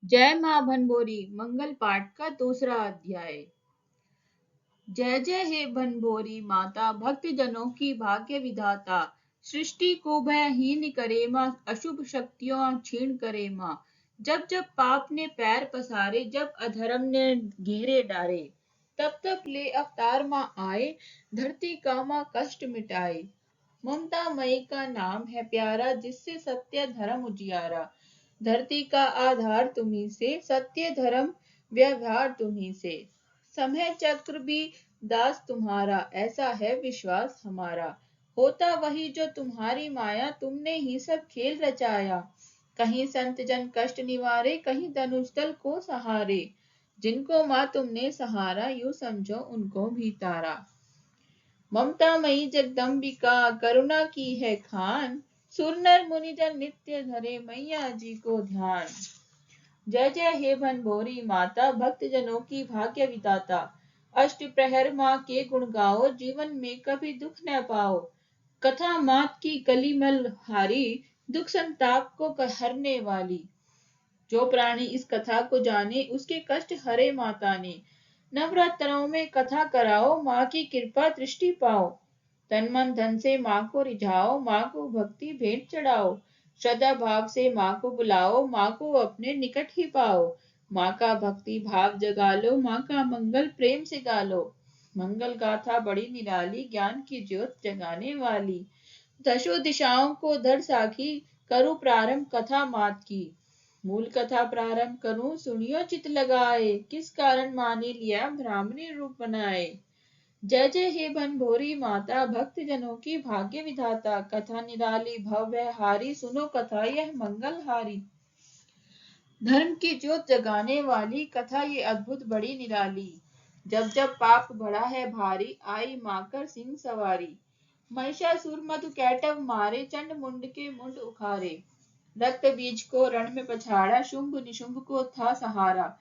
जय मां भनभोरी मंगल पाठ का दूसरा अध्याय। जय जय हे भनभोरी माता, भक्त जनों की भाग्य विधाता। सृष्टि को भयहीन करे माँ, अशुभ शक्तियों क्षीण करे माँ। जब जब पाप ने पैर पसारे, जब अधर्म ने घेरे डारे, तब तब ले अवतार माँ आए, धरती का माँ कष्ट मिटाए। ममता मई का नाम है प्यारा, जिससे सत्य धर्म उजियारा। धरती का आधार तुम्ही से, सत्य धर्म व्यवहार तुम्ही से। समय चक्र भी दास तुम्हारा, ऐसा है विश्वास हमारा। होता वही जो तुम्हारी माया, तुमने ही सब खेल रचाया। कहीं संत जन कष्ट निवारे, कहीं धनुष दल को सहारे। जिनको माँ तुमने सहारा, यूं समझो उनको भी तारा। ममता मई जगदम्बिका, करुणा की है खान। सुर नर मुनि जन नित्य धरे, मैया जी को ध्यान। जय जय हे भनभोरी माता, भक्त जनों की भाग्य विधाता। अष्ट प्रहर माँ के गुण गाओ, जीवन में कभी दुख न पाओ। कथा मात की कलिमल हारी, दुख संताप को हरने वाली। जो प्राणी इस कथा को जाने, उसके कष्ट हरे माता ने। नवरात्रों में कथा कराओ, माँ की कृपा दृष्टि पाओ। तन मन धन से माँ को रिझाओ, माँ को भक्ति भेंट चढ़ाओ। श्रद्धा भाव से माँ को बुलाओ, माँ को अपने निकट ही पाओ। माँ का भक्ति भाव जगा लो, माँ का मंगल प्रेम से गा लो। मंगल गाथा बड़ी निराली, ज्ञान की ज्योत जगाने वाली। दशो दिशाओं को धर साखी, करूँ प्रारंभ कथा मात की। मूल कथा प्रारंभ करूं, सुनियो चित लगाए। किस कारण माँ ने लिया ब्राह्मणी रूप बनाए। जय जय हे भनभोरी माता, भक्त जनों की भाग्य विधाता। कथा निराली भव्य हारी, सुनो कथा यह मंगलहारी। धर्म की ज्योत जगाने वाली कथा ये अद्भुत बड़ी निराली। जब जब पाप बढ़ा है भारी, आई माँ कर सिंह सवारी। महिषासुर मधु कैटव मारे, चंड मुंड के मुंड उखारे। रक्त बीज को रण में पछाड़ा, शुंभ निशुंभ को था सहारा।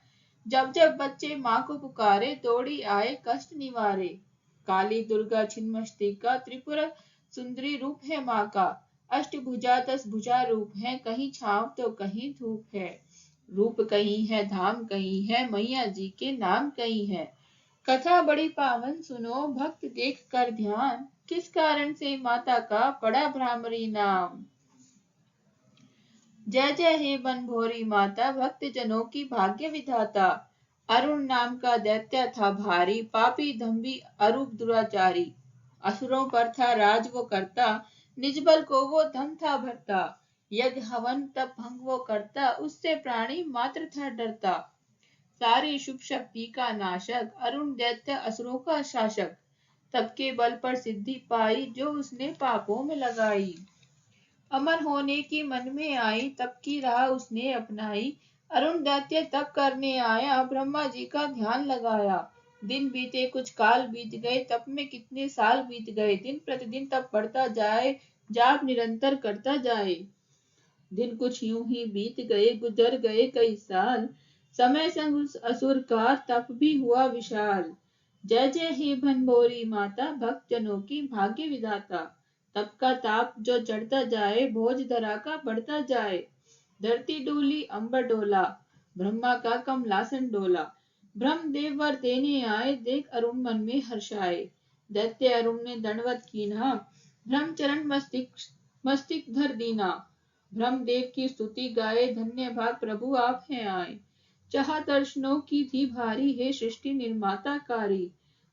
जब जब बच्चे माँ को पुकारे, दौड़ी आए कष्ट निवारे। काली दुर्गा छिन्नमस्तिका, त्रिपुर सुंदरी रूप है माँ का। अष्टभुजा 10 भुजा रूप है, कहीं छांव तो कहीं धूप है। रूप कहीं है धाम कहीं है, मैया जी के नाम कहीं है। कथा बड़ी पावन सुनो, भक्त देख कर ध्यान। किस कारण से माता का पड़ा भ्रामरी नाम। जय जय हे बनभोरी माता, भक्त जनों की भाग्य विधाता। अरुण नाम का दैत्य था भारी, पापी दंभी अरूप दुराचारी। असुरों पर था राज वो करता, निज बल को वो धन था भरता। यज्ञ हवन तप भंग वो करता, उससे प्राणी मात्र था डरता। सारी शुभ शक्ति का नाशक, अरुण दैत्य असुरों का शासक। तप के बल पर सिद्धि पाई, जो उसने पापों में लगाई। अमर होने की मन में आई, तप की राह उसने अपनाई। अरुण दैत्य तप करने आया, ब्रह्मा जी का ध्यान लगाया। दिन बीते कुछ काल बीत गए, तप में कितने साल बीत गए। दिन प्रतिदिन तप बढ़ता जाए, जाप निरंतर करता जाए। दिन कुछ यूं ही बीत गए, गुजर गए कई साल। समय संग उस असुर का तप भी हुआ विशाल। जय जय हे भनभोरी माता, भक्त जनों की भाग्य विधाता। तप का ताप जो चढ़ता जाए, बोझ धरा का बढ़ता जाए। धरती डोली अंबर डोला, ब्रह्मा का कमलासन डोला। ब्रह्म देव वर देने आए, देख अरुण मन में हर्षाए। दैत्य अरुण ने दंडवत कीन्हा, ब्रह्मचरण मस्तिष्क धर दीना। ब्रह्मदेव की स्तुति गाए, धन्य भाग प्रभु आप हैं आए। चाह दर्शनों की थी भारी, है सृष्टि निर्माता कारी।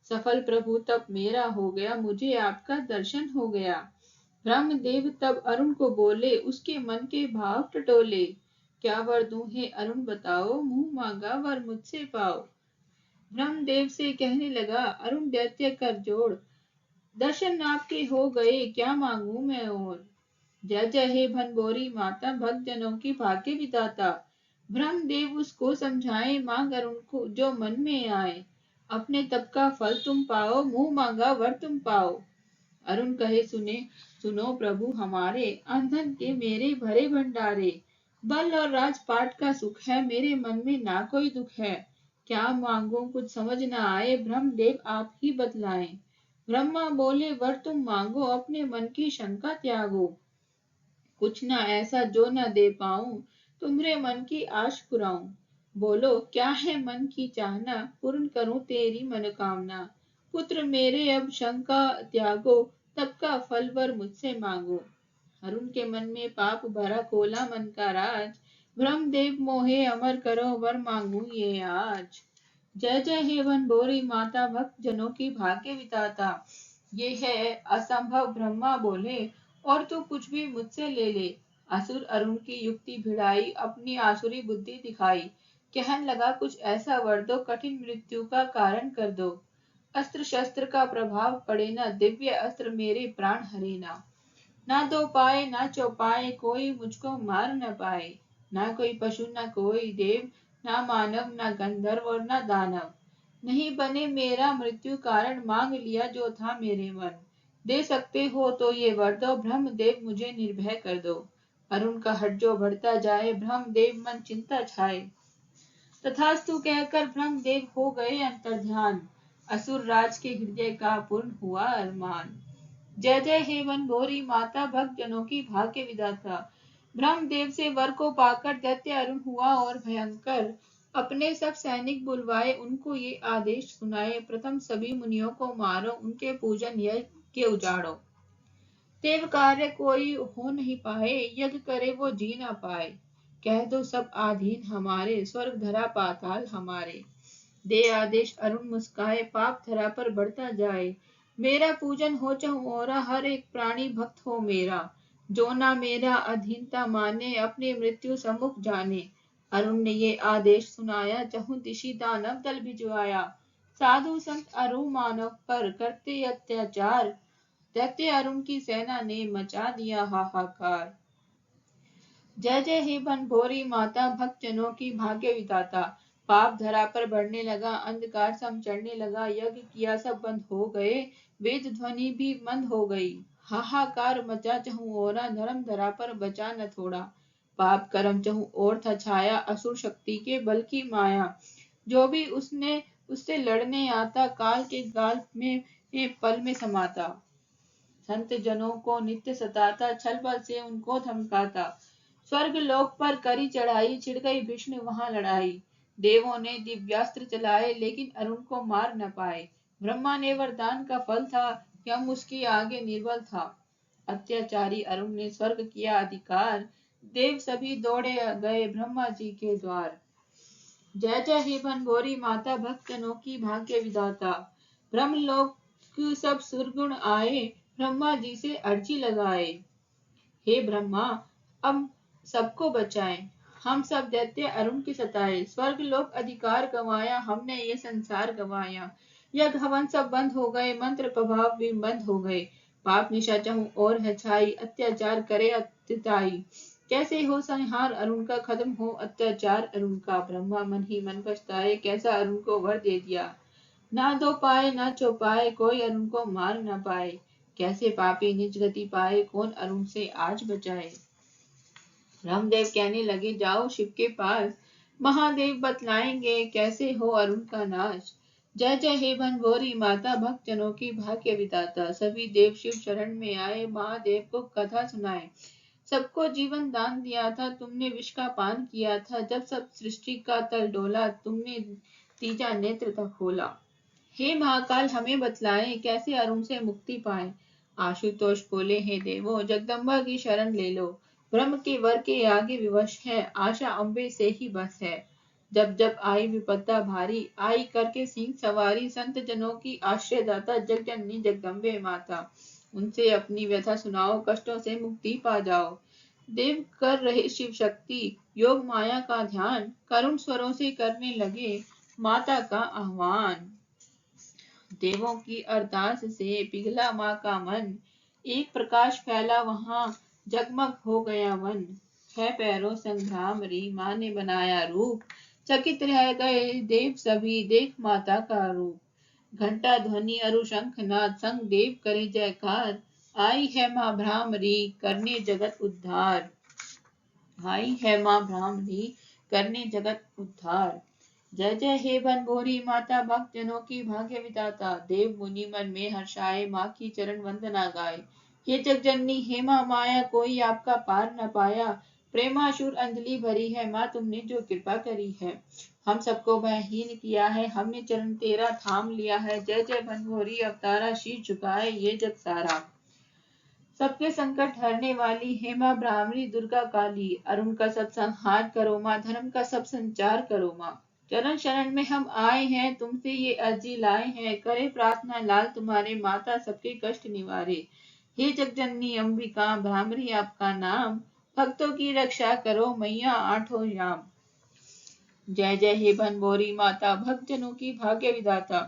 सफल प्रभु तब मेरा हो गया, मुझे आपका दर्शन हो गया। ब्रह्मदेव तब अरुण को बोले, उसके मन के भाव टटोले। क्या वर दूं है अरुण बताओ, मुंह मांगा वर मुझसे पाओ। ब्रह्मदेव से कहने लगा अरुण दैत्य कर जोड़, दर्शन आपके हो गए, क्या मांगू मैं और। जय जय हे भनभोरी माता, भक्त जनों की भाग्य विधाता। ब्रह्मदेव उसको समझाए, मांग अरुण को जो मन में आए। अपने तप का फल तुम पाओ, मुंह मांगा वर तुम पाओ। अरुण कहे सुनो प्रभु हमारे, अंधन के मेरे भरे भंडारे। बल और राजपाट का सुख है, मेरे मन में ना कोई दुख है। क्या मांगो कुछ समझ न आए, ब्रह्मदेव आप ही बतलाएं। ब्रह्मा बोले वर तुम मांगो, अपने मन की शंका त्यागो। कुछ न ऐसा जो न दे पाऊं, तुम्हारे मन की आश पुराऊं। बोलो क्या है मन की चाहना, पूर्ण करूं तेरी मनोकामना। पुत्र मेरे अब शंका त्यागो, तब का फल वर मुझसे मांगो। अरुण के मन में पाप भरा खोला मन का राज, ब्रह्म देव मोहे अमर करो वर मांगू ये आज। जय जय हे भंडोरी माता, भक्त जनों की भाग्य विधाता। ये है असंभव ब्रह्मा बोले, और तू कुछ भी मुझसे ले ले। असुर अरुण की युक्ति भिड़ाई, अपनी आसुरी बुद्धि दिखाई। कहन लगा कुछ ऐसा वर दो, कठिन मृत्यु का कारण कर दो। अस्त्र शस्त्र का प्रभाव पड़े ना, दिव्य अस्त्र मेरे प्राण हरे ना। ना दो पाए ना चौपाए, कोई मुझको मार न पाए। ना कोई पशु न कोई देव, ना मानव ना गंधर्व और ना दानव। नहीं बने मेरा मृत्यु कारण, मांग लिया जो था मेरे मन। दे सकते हो तो ये वर दो, ब्रह्म देव मुझे निर्भय कर दो। अरुण का हट जो बढ़ता जाए, ब्रह्म देव मन चिंता छाए। तथास्तु कहकर ब्रह्म देव हो गए अंतर्ध्यान, असुर राज के हृदय का पूर्ण हुआ अरमान। जय जय हे वनगोरी माता, भक्त जनों की भाग्य विधाता। ब्रह्मदेव से वर को पाकर दैत्य अरुण हुआ और भयंकर। अपने सब सैनिक बुलवाए, उनको ये आदेश सुनाए, प्रथम सभी मुनियों को मारो, उनके पूजन यज्ञ उजाड़ो। देव कार्य कोई हो नहीं पाए, यज्ञ करे वो जी ना पाए। कह दो सब आधीन हमारे, स्वर्ग धरा पाताल हमारे। दे आदेश अरुण मुस्काए, पाप धरा पर बढ़ता जाए। मेरा पूजन हो चहुओरा, हर एक प्राणी भक्त हो मेरा। जो ना मेरा अधीनता माने, अपने मृत्यु सम्मुख जाने। अरुण ने ये आदेश सुनाया, चहुं दिशि दानव दल भिजवाया। साधु संत अरु मानव पर करते अत्याचार, दैत्य अरुण की सेना ने मचा दिया हाहाकार। जय जय हे भंडोरी माता, भक्त जनों की भाग्य विधाता। पाप धरा पर बढ़ने लगा, अंधकार सम चढ़ने लगा। यज्ञ किया सब बंद हो गए, वेद ध्वनि भी मंद हो गई। हाहाकार मचा चहुं ओरा, धर्म धरा पर बचा न थोड़ा। पाप कर्म चहुं ओर था छाया, असुर शक्ति के बल की माया। जो भी उससे लड़ने आता, काल के गाल में पल में समाता। संत जनों को नित्य सताता, छल बल से उनको धमकाता। स्वर्ग लोक पर करी चढ़ाई, छिड़ गई भीषण वहां लड़ाई। देवों ने दिव्यास्त्र चलाए, लेकिन अरुण को मार न पाए। ब्रह्मा ने वरदान का फल था, यम उसके आगे निर्बल था। अत्याचारी अरुण ने स्वर्ग किया अधिकार, देव सभी दौड़े गए ब्रह्मा जी के द्वार। जय जय हे भंडोरी माता, भक्त जनों की भाग्य विधाता। ब्रह्मलोक सब सुरगुण आए, ब्रह्मा जी से अर्जी लगाए। हे ब्रह्मा, अब सबको बचाएं, हम सब दैत्य अरुण की सताए। स्वर्ग लोक अधिकार गंवाया, हमने ये संसार गंवाया। यज्ञ हवन सब बंद हो गए, मंत्र प्रभाव भी बंद हो गए। पाप निशा चहुं और है छाई, अत्याचार करे अत्यताई। कैसे हो संहार अरुण का, खत्म हो अत्याचार अरुण का। ब्रह्मा मन ही मन पछताए, कैसा अरुण को वर दे दिया। ना दो पाए ना चौपाए, कोई अरुण को मार न पाए। कैसे पापी निज गति पाए, कौन अरुण से आज बचाए। रामदेव कहने लगे जाओ शिव के पास, महादेव बतलाएंगे कैसे हो अरुण का नाश। जय जय हे भंडोरी माता, भक्त जनों की भाग्य विधाता। सभी देव शिव शरण में आए, महादेव को कथा सुनाए। सबको जीवन दान दिया था, तुमने विष का पान किया था। जब सब सृष्टि का तल डोला, तुमने तीजा नेत्र था खोला। हे महाकाल हमें बतलाएं, कैसे अरुण से मुक्ति पाए। आशुतोष बोले हे देवो, जगदम्बा की शरण ले लो। ब्रह्म के वर के आगे विवश है, आशा अम्बे से ही बस है। जब जब आई विपदा भारी, आई करके सिंह सवारी। संत जनों की आश्रय दाता, जगजननी जगदम्बे माता। उनसे अपनी व्यथा सुनाओ, कष्टों से मुक्ति पा जाओ। देव कर रहे शिव शक्ति, योग माया का ध्यान। करुण स्वरों से करने लगे माता का आह्वान। देवों की अरदास से पिघला माँ का मन, एक प्रकाश फैला वहां, जगमग हो गया वन। 6 पैरों संग्राम री, माँ ने बनाया रूप। चकित रह गए देव सभी, देख माता का रूप। घंटा ध्वनि अरु शंखनाद, संग देव करे जयकार। आई है माँ भ्रामरी, करने जगत उद्धार। आई है माँ भ्रामरी, करने जगत उद्धार। जय जय हे भंडोरी माता, भक्त जनों की भाग्य विधाता। देव मुनि मन में हर्षाए, माँ की चरण वंदना गाए। हे जगजननी हे माँ माया, कोई आपका पार न पाया। प्रेमाशुर अंजलि भरी है माँ तुमने जो कृपा करी है। हम सबको भयहीन किया है, हमने चरण तेरा थाम लिया है। जय जय बनभोरी अवतारा, शीश झुकाए ये जग सारा। सबके संकट हरने वाली हे माँ ब्राह्मणी दुर्गा काली, अरुण का सब संहार करो माँ, धर्म का सब संचार करो माँ। चरण शरण में हम आए हैं, तुमसे ये अर्जी लाए हैं, करे प्रार्थना लाल तुम्हारे, माता सबके कष्ट निवारे। हे जगजननी अंबिका, भ्रामरी आपका नाम, भक्तों की रक्षा करो मैया आठों याम। जय जय हे बनभोरी माता, भक्तजनों की भाग्य विधाता।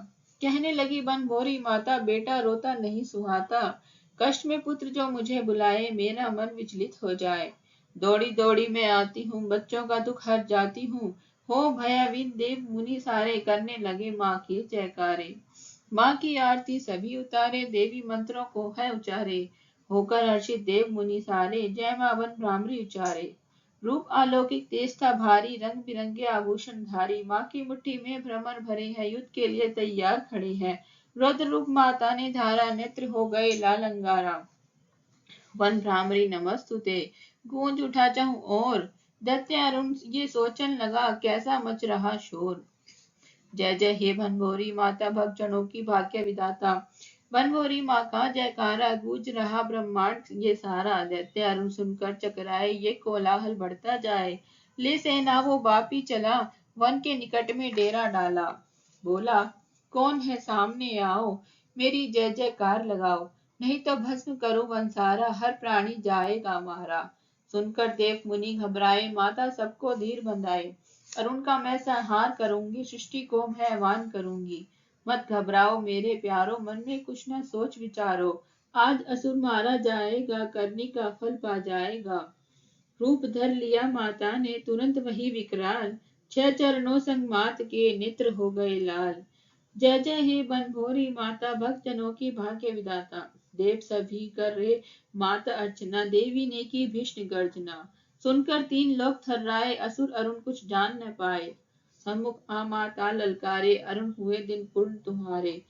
कहने लगी बनभोरी माता, बेटा रोता नहीं सुहाता, कष्ट में पुत्र जो मुझे बुलाए, मेरा मन विचलित हो जाए। दौड़ी दौड़ी मैं आती हूँ, बच्चों का दुख हर जाती हूँ। हो भयभीत देव मुनि सारे, करने लगे माँ के जयकारे। माँ की आरती सभी उतारे, देवी मंत्रों को है उचारे। होकर हर्षित देव मुनि सारे, जय माँ वन भ्रामरी उचारे। रूप अलौकिक तेज था भारी, रंग बिरंगे आभूषण धारी। माँ की मुट्ठी में भ्रमर भरे हैं, युद्ध के लिए तैयार खड़े हैं। रुद्र रूप माता ने धारा, नेत्र हो गए लाल अंगारा। वन भ्रामरी नमस्तुते, गूंज उठा चहुं ओर। दैत्य अरुण ये सोचन लगा, कैसा मच रहा शोर। जय जय हे बनभोरी माता, भक्तजनों की भाग्य विधाता। बनभोरी माँ का जयकारा, गूंज रहा ब्रह्मांड ये सारा। दैत्य अरुण सुनकर चकराए, ये कोलाहल बढ़ता जाए। ले सेना वो वापी चला, वन के निकट में डेरा डाला। बोला कौन है सामने आओ, मेरी जय जयकार लगाओ, नहीं तो भस्म करो वन सारा, हर प्राणी जाएगा मारा। सुनकर देव मुनि घबराए, माता सबको धीर बंधाए। अरुण का मैं संहार करूंगी, सृष्टि को मैं ऐवान करूंगी। मत घबराओ मेरे प्यारो, मन में कुछ न सोच विचारो। आज असुर मारा जाएगा, करनी का फल पा जाएगा। रूप धर लिया माता ने, तुरंत वही विकराल। 6 चरणों संग मात के, नेत्र हो गए लाल। जय जय हे बनभोरी माता, भक्त जनों की भाग्य विधाता। देव सभी कर रे माता अर्चना, देवी ने की भीषण गर्जना। सुनकर 3 लोग थर्राए, असुर अरुण कुछ जान न पाए। सम्मुख आ माता ललकारे, अरुण हुए दिन पूर्ण तुम्हारे।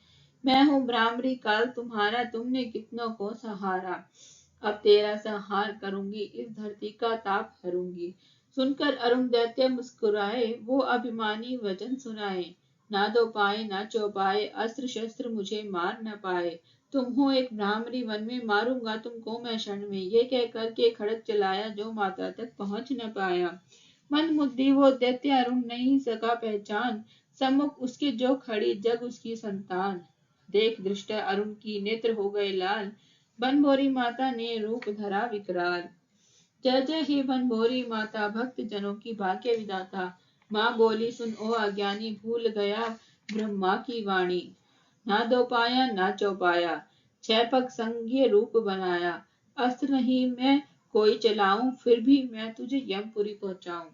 मैं हूँ भ्रामरी काल तुम्हारा, तुमने कितनों को सहारा। अब तेरा संहार करूंगी, इस धरती का ताप हरूंगी। सुनकर अरुण दैत्य मुस्कुराए, वो अभिमानी वचन सुनाए। ना दो पाए ना चौपाए, अस्त्र शस्त्र मुझे मार न पाए। तुम हो एक भ्रामरी वन में, मारूंगा तुमको मैं क्षण में। ये कह करके खड़ग चलाया, जो माता तक पहुंच न पाया। मंद बुद्धि वो दैत्य अरुण नहीं सका पहचान, सम्मुख उसके जो खड़ी जग उसकी संतान। देख दृष्ट अरुण की नेत्र हो गए लाल, बनभोरी माता ने रूप धरा विकराल। जय जय हे बनभोरी माता, भक्त जनों की भाग्य विधाता। माँ बोली सुन ओ अज्ञानी, भूल गया ब्रह्मा की वाणी। ना दो पाया ना चौपाया, 6 पग संग ये रूप बनाया। अस्त्र नहीं मैं कोई चलाऊं, फिर भी मैं तुझे यमपुरी पहुंचाऊं।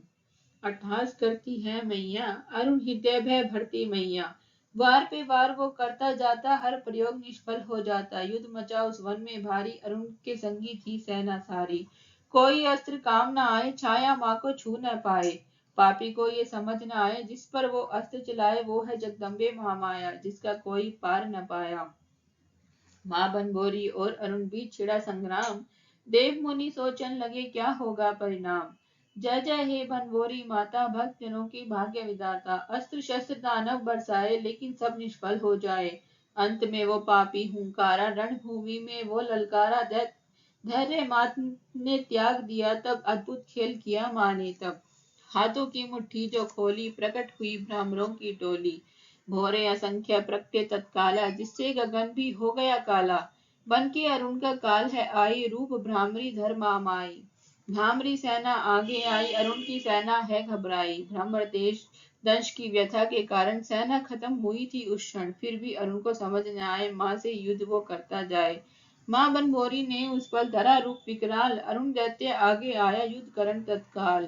अट्टहास करती है मैया, अरुण हृदय भय भरती मैया। वार पे वार वो करता जाता, हर प्रयोग निष्फल हो जाता। युद्ध मचा उस वन में भारी, अरुण के संगी थी सेना सारी। कोई अस्त्र काम न आए, छाया माँ को छू न पाए। पापी को ये समझ न आए, जिस पर वो अस्त्र चलाए, वो है जगदम्बे महामाया, जिसका कोई पार न पाया। माँ बनभोरी और अरुण बीच छिड़ा संग्राम, देव मुनि सोचन लगे क्या होगा परिणाम। जय जय हे बनभोरी माता, भक्त जनों की भाग्य विधाता। अस्त्र शस्त्र दानव बरसाए, लेकिन सब निष्फल हो जाए। अंत में वो पापी हुंकारा, रणभूमि में वो ललकारा। धैर्य मात ने त्याग दिया, तब अद्भुत खेल किया माँ ने तब। हाथों की मुट्ठी जो खोली, प्रकट हुई भ्रमरों की टोली। भोरे असंख्य प्रगटे तत्काला, जिससे गगन भी हो गया काला। बन के अरुण का काल है आई, रूप भ्रामरी धर माई। भ्रामरी सेना आगे आई, अरुण की सेना है घबराई। भ्रमर देश दंश की व्यथा के कारण सेना खत्म हुई थी उस क्षण। फिर भी अरुण को समझ न आए, माँ से युद्ध वो करता जाए। माँ बनभोरी ने उस पल धरा रूप विकराल, अरुण दैत्य आगे आया युद्ध करन तत्काल।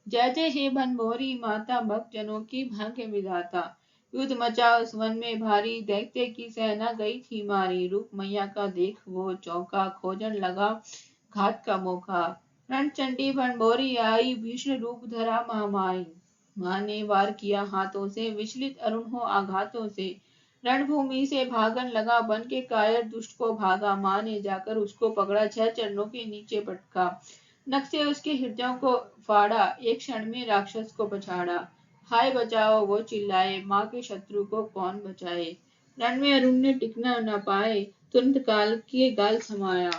जय जय हे बनभोरी माता, भक्त जनों की भाग्य विधाता। युद्ध मचा उस वन में भारी, दैत्य की सेना गई थी मारी। रूप मैया का देख वो चौंका, खोजन लगा घात का मौका। रणचंडी बनभोरी आई, भीषण रूप धरा महामाई। माँ ने वार किया हाथों से, विचलित अरुण हो आघातों से। रणभूमि से भागन लगा, बन के कायर दुष्ट को भागा। माँ ने जाकर उसको पकड़ा, 6 चरणों के नीचे पटका। नख से उसके हृदयों को फाड़ा, एक क्षण में राक्षस को पछाड़ा। हाय बचाओ वो चिल्लाए, माँ के शत्रु को कौन बचाए। रण में अरुण ने टिकना न पाए, तुरंत काल के गाल समाया।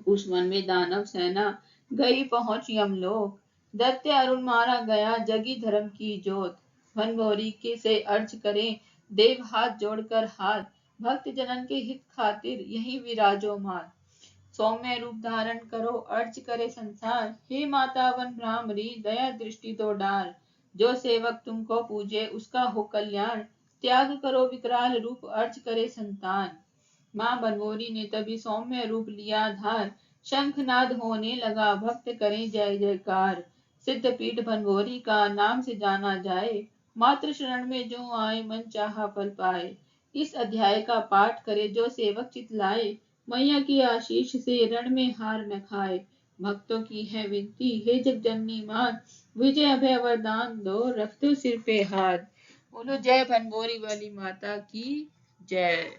उस वन में दानव सेना गई पहुंच यमलोक। दैत्य अरुण मारा गया, जगी धर्म की जोत। भनभोरी के से अर्ज करें, देव हाथ जोड़कर हाथ। भक्त जनन के हित खातिर यही विराजो मात। सौम्य रूप धारण करो, अर्ज करे संसार। हे माता वन भ्रामरी, दया दृष्टि तो डार। जो सेवक तुमको पूजे, उसका हो कल्याण। त्याग करो विकराल रूप, अर्ज करे संतान। माँ बनभोरी ने तभी सौम्य रूप लिया धार। शंखनाद होने लगा, भक्त करें जय जयकार। सिद्ध पीठ भनभोरी का नाम से जाना जाए। मात्र शरण में जो आए, मन चाहा फल पाए। इस अध्याय का पाठ करे जो सेवक चितलाए। मैया की आशीष से रण में हार न खाए। भक्तों की है विनती, हे जगजननी मात, विजय अभय वरदान दो, रख दो सिर पे हाथ। बोलो जय भनभोरी वाली माता की जय।